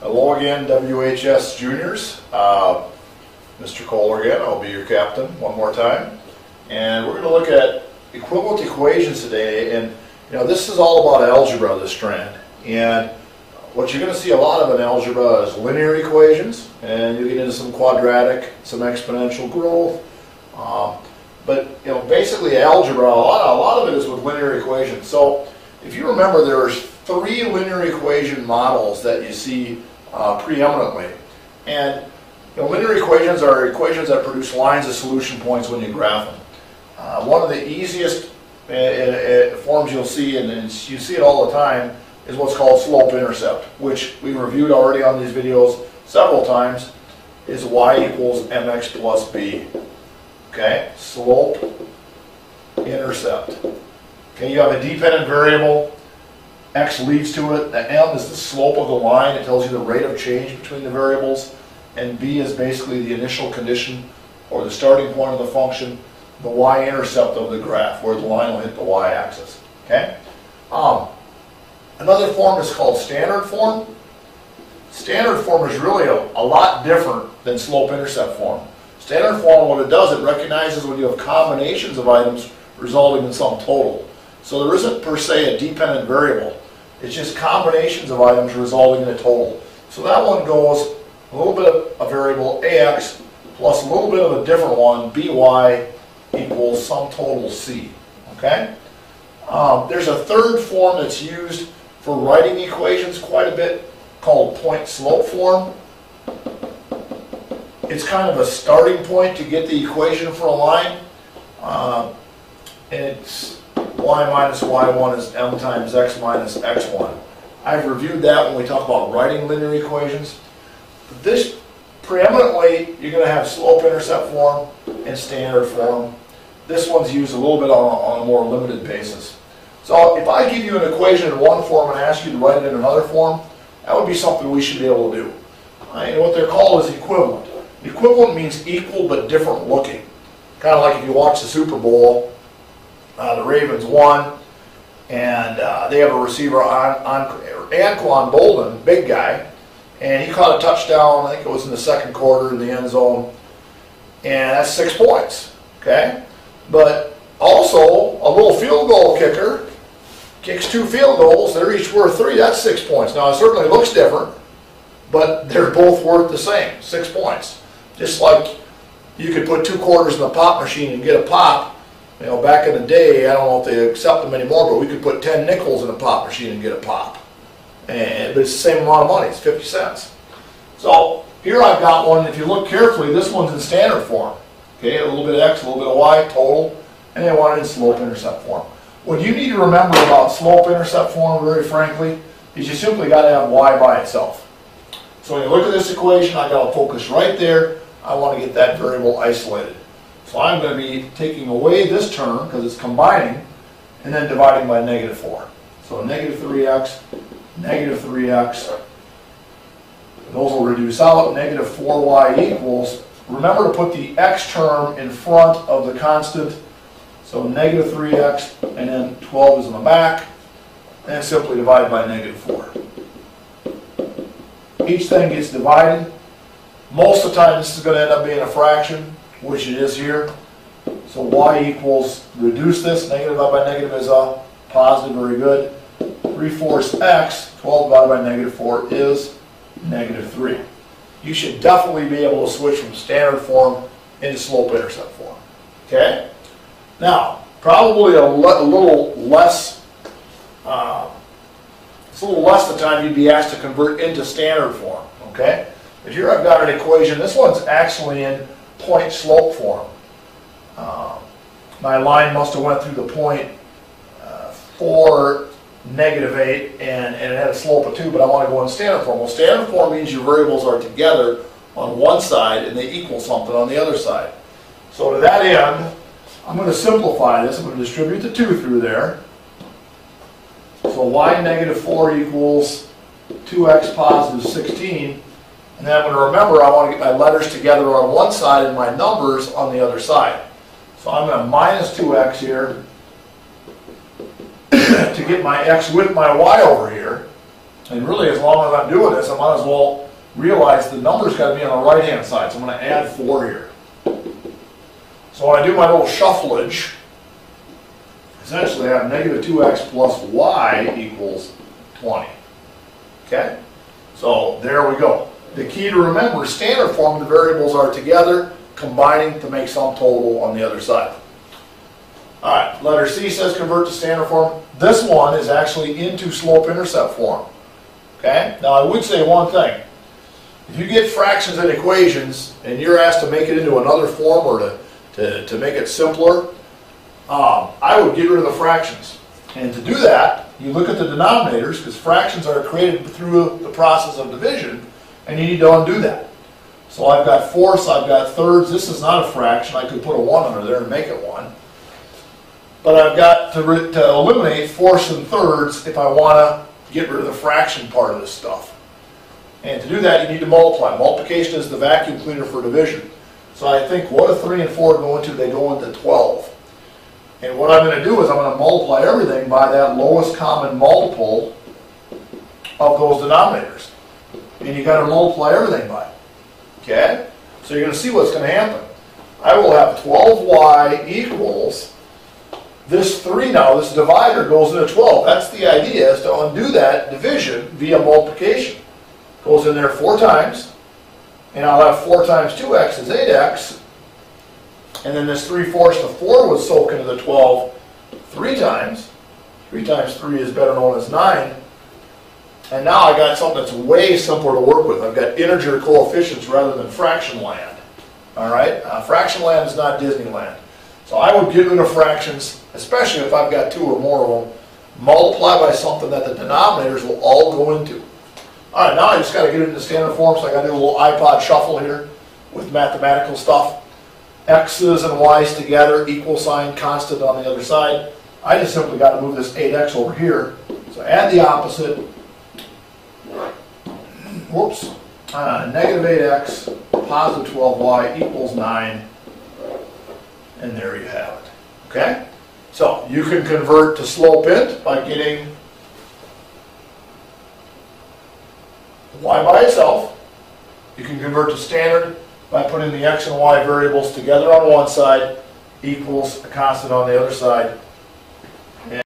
Hello again, WHS Juniors. Mr. Kohler again. I'll be your captain one more time. And we're going to look at equivalent equations today. And this is all about algebra, this strand. And what you're going to see a lot of in algebra is linear equations, and you get into some quadratic, some exponential growth. But basically algebra, a lot of it is with linear equations. So if you remember, there's 3 linear equation models that you see preeminently. And linear equations are equations that produce lines of solution points when you graph them. One of the easiest forms you'll see, and you see it all the time, is what's called slope-intercept, which we reviewed already on these videos several times, is y equals mx plus b. Okay, slope-intercept. Okay, you have a dependent variable, x leads to it, the m is the slope of the line, it tells you the rate of change between the variables, and b is basically the initial condition, or the starting point of the function, the y-intercept of the graph, where the line will hit the y-axis. Okay? Another form is called standard form. Standard form is really a lot different than slope-intercept form. Standard form, what it does, it recognizes when you have combinations of items resulting in some total. So there isn't per se a dependent variable. It's just combinations of items resulting in a total. So that one goes a little bit of a variable ax plus a little bit of a different one, by equals sum total c. Okay? There's a third form that's used for writing equations quite a bit called point-slope form. It's kind of a starting point to get the equation for a line. And it's y minus y1 is m times x minus x1. I've reviewed that when we talk about writing linear equations. This, preeminently, you're going to have slope-intercept form and standard form. This one's used a little bit on a more limited basis. So if I give you an equation in one form and ask you to write it in another form, that would be something we should be able to do. And what they're called is equivalent. Equivalent means equal but different looking. Kind of like if you watch the Super Bowl, the Ravens won, and they have a receiver, Anquan Boldin, big guy, and he caught a touchdown, I think it was in the second quarter in the end zone, and that's 6 points. Okay? But also, a little field goal kicker kicks 2 field goals, they're each worth 3, that's 6 points. Now it certainly looks different, but they're both worth the same, 6 points. Just like you could put 2 quarters in the pop machine and get a pop. Back in the day, I don't know if they accept them anymore, but we could put 10 nickels in a pop machine and get a pop. But it's the same amount of money, it's 50 cents. So here I've got one, if you look carefully, this one's in standard form. Okay, a little bit of x, a little bit of y, total, and then one in slope-intercept form. What you need to remember about slope-intercept form, very frankly, is you simply got to have y by itself. So when you look at this equation, I've got to focus right there. I want to get that variable isolated. So I'm going to be taking away this term, because it's combining, and then dividing by -4. So negative 3x, negative 3x. Those will reduce out. Negative 4y equals, remember to put the x term in front of the constant. So negative 3x, and then 12 is in the back, and simply divide by -4. Each thing gets divided. Most of the time this is going to end up being a fraction, which it is here. So y equals, reduce this, negative divided by negative is a positive, very good. 3/4 x, 12 divided by -4 is -3. You should definitely be able to switch from standard form into slope-intercept form. Okay? Now, probably a little less, it's a little less the time you'd be asked to convert into standard form. Okay? But here I've got an equation. This one's actually in point-slope form. My line must have went through the point 4, -8, and it had a slope of 2, but I want to go in standard form. Well, standard form means your variables are together on one side and they equal something on the other side. So to that end, I'm going to simplify this. I'm going to distribute the 2 through there. So y -4 equals 2x positive 16. And then I'm going to remember I want to get my letters together on one side and my numbers on the other side. So I'm going to minus 2x here to get my x with my y over here. And really, as long as I'm doing this, I might as well realize the number's got to be on the right-hand side. So I'm going to add 4 here. So when I do my little shuffleage, essentially I have negative 2x plus y equals 20. Okay? So there we go. The key to remember is standard form, the variables are together, combining to make some total on the other side. Alright, letter C says convert to standard form. This one is actually into slope-intercept form. Okay? Now I would say one thing. If you get fractions and equations and you're asked to make it into another form or to make it simpler, I would get rid of the fractions. And to do that, you look at the denominators, because fractions are created through the process of division, and you need to undo that. So I've got fourths, I've got thirds. This is not a fraction. I could put a 1 under there and make it 1. But I've got to eliminate fourths and thirds if I want to get rid of the fraction part of this stuff. And to do that, you need to multiply. Multiplication is the vacuum cleaner for division. So I think, what do 3 and 4 go into? They go into 12. And what I'm going to do is I'm going to multiply everything by that lowest common multiple of those denominators. And you've got to multiply everything by it. Okay? So you're going to see what's going to happen. I will have 12y equals this 3 now. This divider goes into 12. That's the idea, is to undo that division via multiplication. Goes in there 4 times. And I'll have 4 times 2x is 8x. And then this 3/4 to 4 would soak into the 12 3 times. 3 times 3 is better known as 9. And now I got something that's way simpler to work with. I've got integer coefficients rather than fraction land. Alright? Fraction land is not Disneyland. So I would get rid of fractions, especially if I've got 2 or more of them. Multiply by something that the denominators will all go into. Alright, now I just got to get it into standard form, so I got to do a little iPod shuffle here with mathematical stuff. X's and Y's together, equal sign, constant on the other side. I just simply got to move this 8x over here. So add the opposite. Whoops. Negative 8x, positive 12y equals 9. And there you have it. Okay? So you can convert to slope int by getting y by itself. You can convert to standard by putting the x and y variables together on one side equals a constant on the other side.